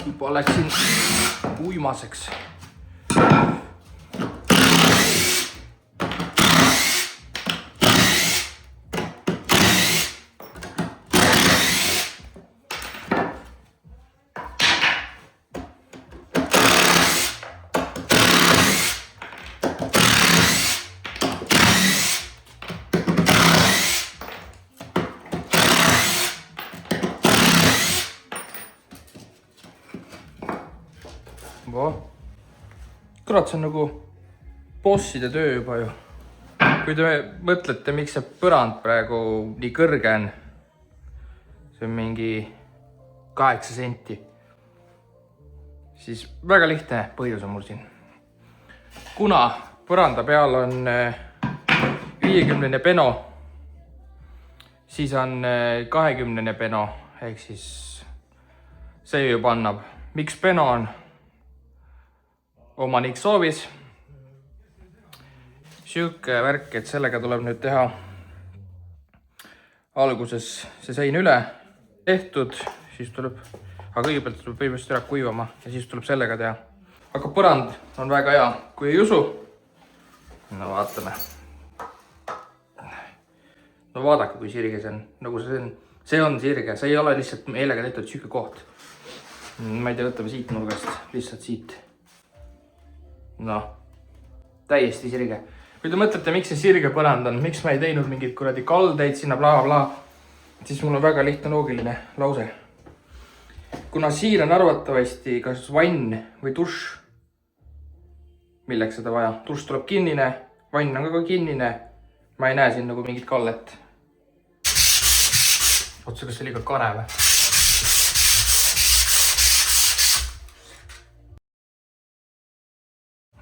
juba läksin uimaseks. Kurat, see on nagu bosside töö juba ju. Kui te mõtlete, miks see põrand praegu nii kõrge on, see on mingi 8 senti, siis väga lihtne põhjus on mul siin. Kuna põranda peal on 50 peno, siis on 20 peno, ehk siis see juba annab. Miks peno on? Omanik soovis. Siuke värk, et sellega tuleb nüüd teha alguses see sein üle tehtud, siis tuleb, aga kõigepealt tuleb põhimõtteliselt ära kuivama ja siis tuleb sellega teha. Aga põrand on väga hea, kui ei usu. No vaatame. No vaadake, kui sirge see on. Nagu see on sirge, see ei ole lihtsalt meelega tehtud siuke koht. Ma ei tea, võtame siit nurgast, lihtsalt siit. No, täiesti sirge. Kui te mõtlete, miks see sirge põrand on, miks ma ei teinud mingid kuradi kaldeid sinna bla bla, siis mul on väga lihtne loogiline lause. Kuna siir on arvatavasti kas vann või dušš, milleks seda vaja. Dušš tuleb kinnine, vann on ka kinnine, ma ei näe siin nagu mingit kallet. Otsa, kas see liiga kare või?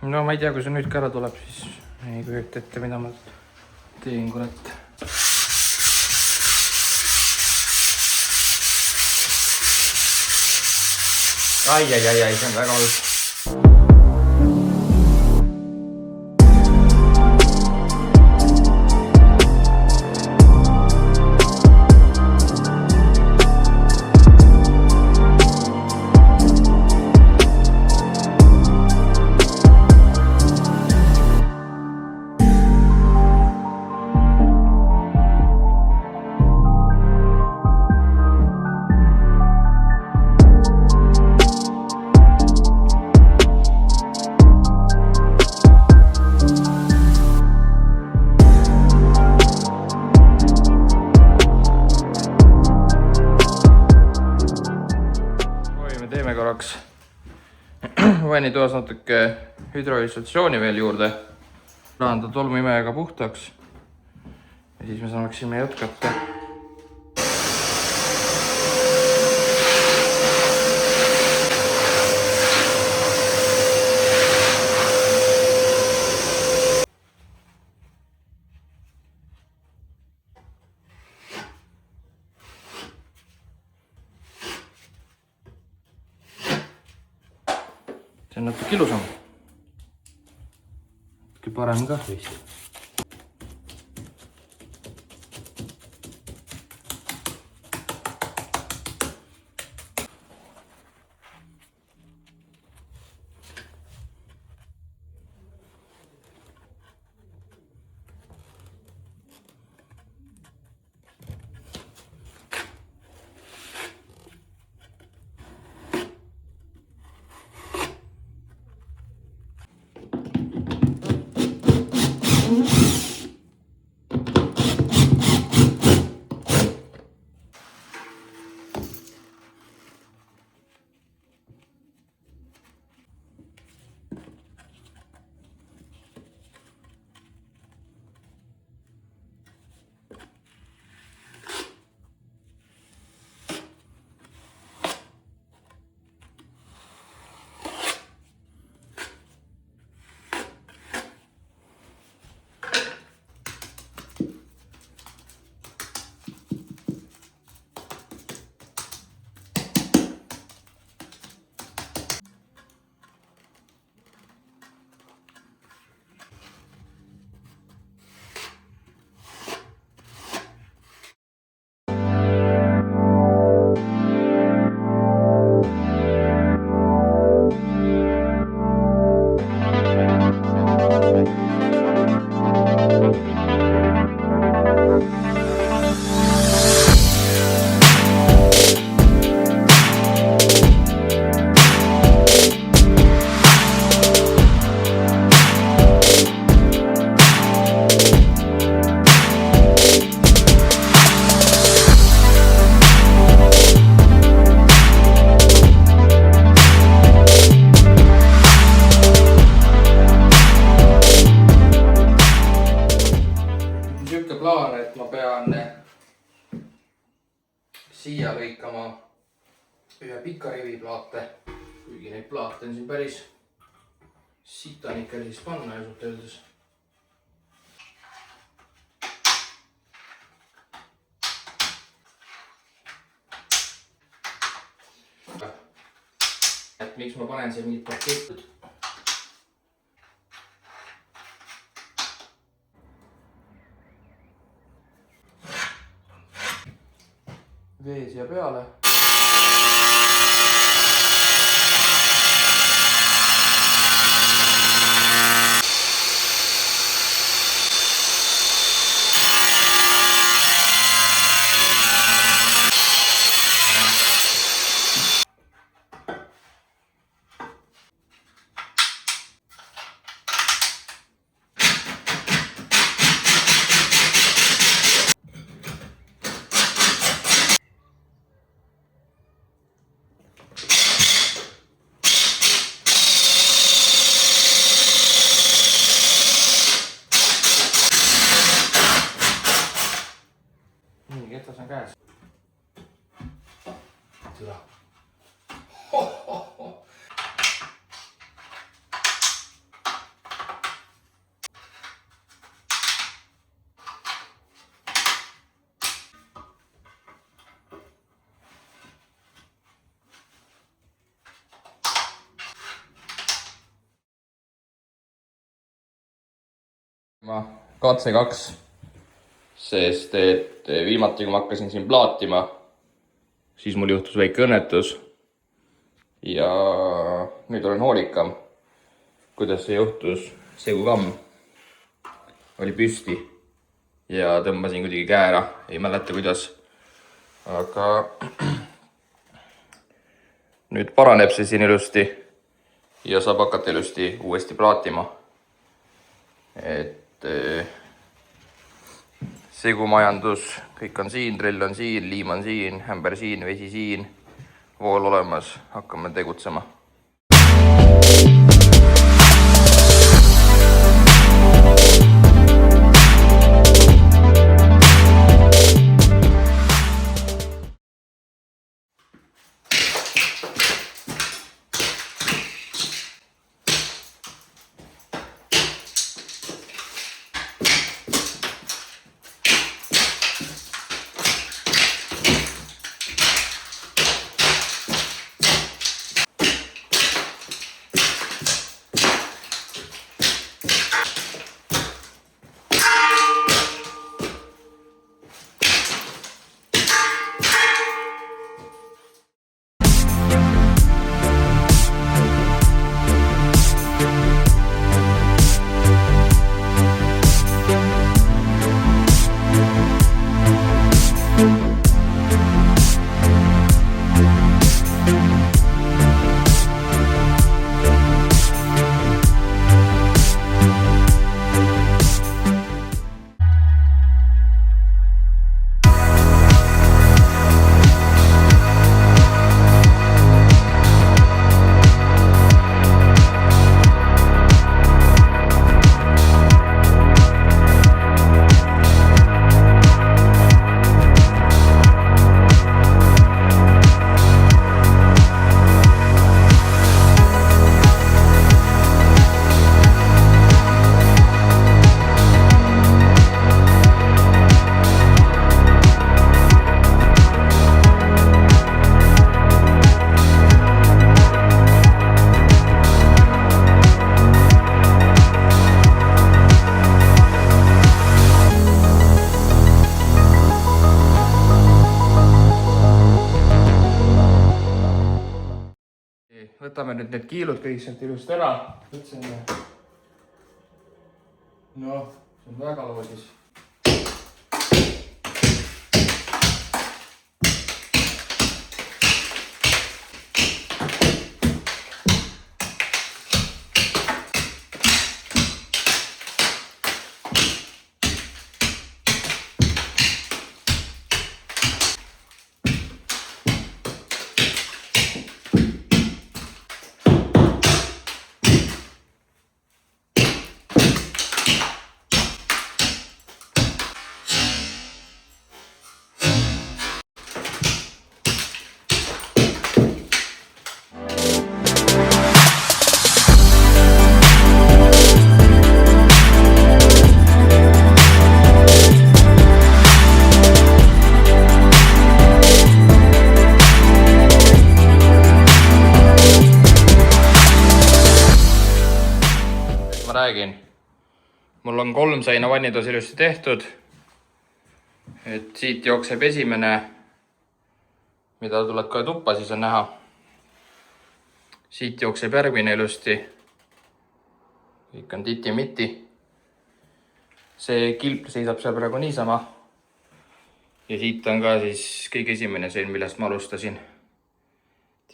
No ma ei tea, kui see nüüd ka ära tuleb, siis ei kujuta ette, mida ma teen, kurat. Ai, see on väga halb. Vannitoas natuke hüdroisotsiooni veel juurde. Anda tolmuimejega puhtaks. Ja siis me saaksime jätkata. See on natuke ilusam. Natuke parem ka vist. lõikama ühe pika rivi plaate, kuigi neid plaate on siin päris sitanikkel siis panna jusult öeldes. Et miks ma panen siia mingid paketud. Vee siia peale. Ketas on käes. Tüla. Katse 2, sest et viimati, kui ma hakkasin siin plaatima, siis mul juhtus väike õnnetus ja nüüd olen hoolikam, kuidas see juhtus. Segukamm oli püsti ja tõmbasin kuidagi käe ära, ei mäleta kuidas, aga nüüd paraneb see siin ilusti ja saab hakata ilusti uuesti plaatima. Et segumajandus, kõik on siin, drill on siin, liim on siin, ämber siin, vesi siin, vool olemas, hakkame tegutsema. Võtame nüüd need kiilud kõik sealt ilusti ära. Noh, see on väga loodis. räägin. Mul on 3 seina vannitoas ilusti tehtud. Et siit jookseb esimene, mida tuled kohe tuppa, siis on näha. Siit jookseb järgmine ilusti. Kõik on titi-miti. See kilp seisab seal praegu niisama. Ja siit on ka siis kõige esimene sein, millest ma alustasin.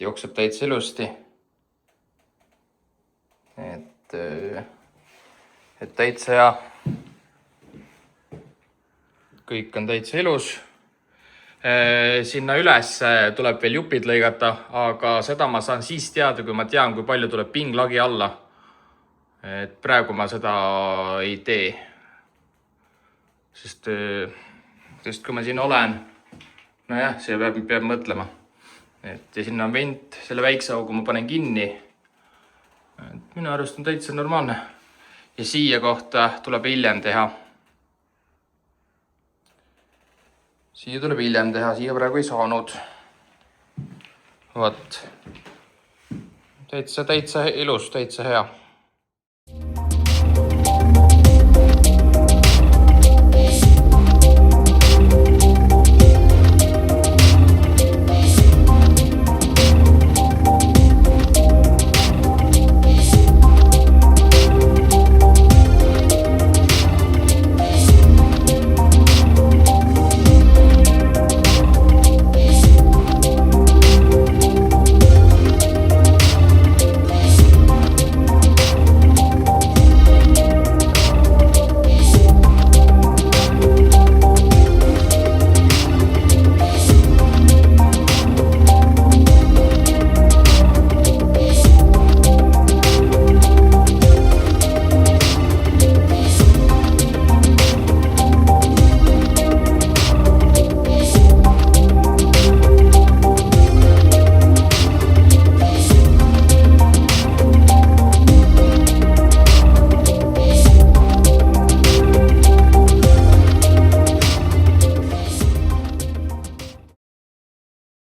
Jookseb täitsa ilusti. Et täitsa hea. Kõik on täitsa ilus. Sinna üles tuleb veel jupid lõigata, aga seda ma saan siis teada, kui ma tean, kui palju tuleb pinglagi alla. Et praegu ma seda ei tee. Sest kui ma siin olen, nojah, see peab mõtlema. Et ja sinna on vent, selle väikse augu ma panen kinni. Et minu arust on täitsa normaalne. Ja siia kohta tuleb hiljem teha. Siia tuleb hiljem teha, siia praegu ei saanud. Võt. Täitsa ilus, täitsa hea.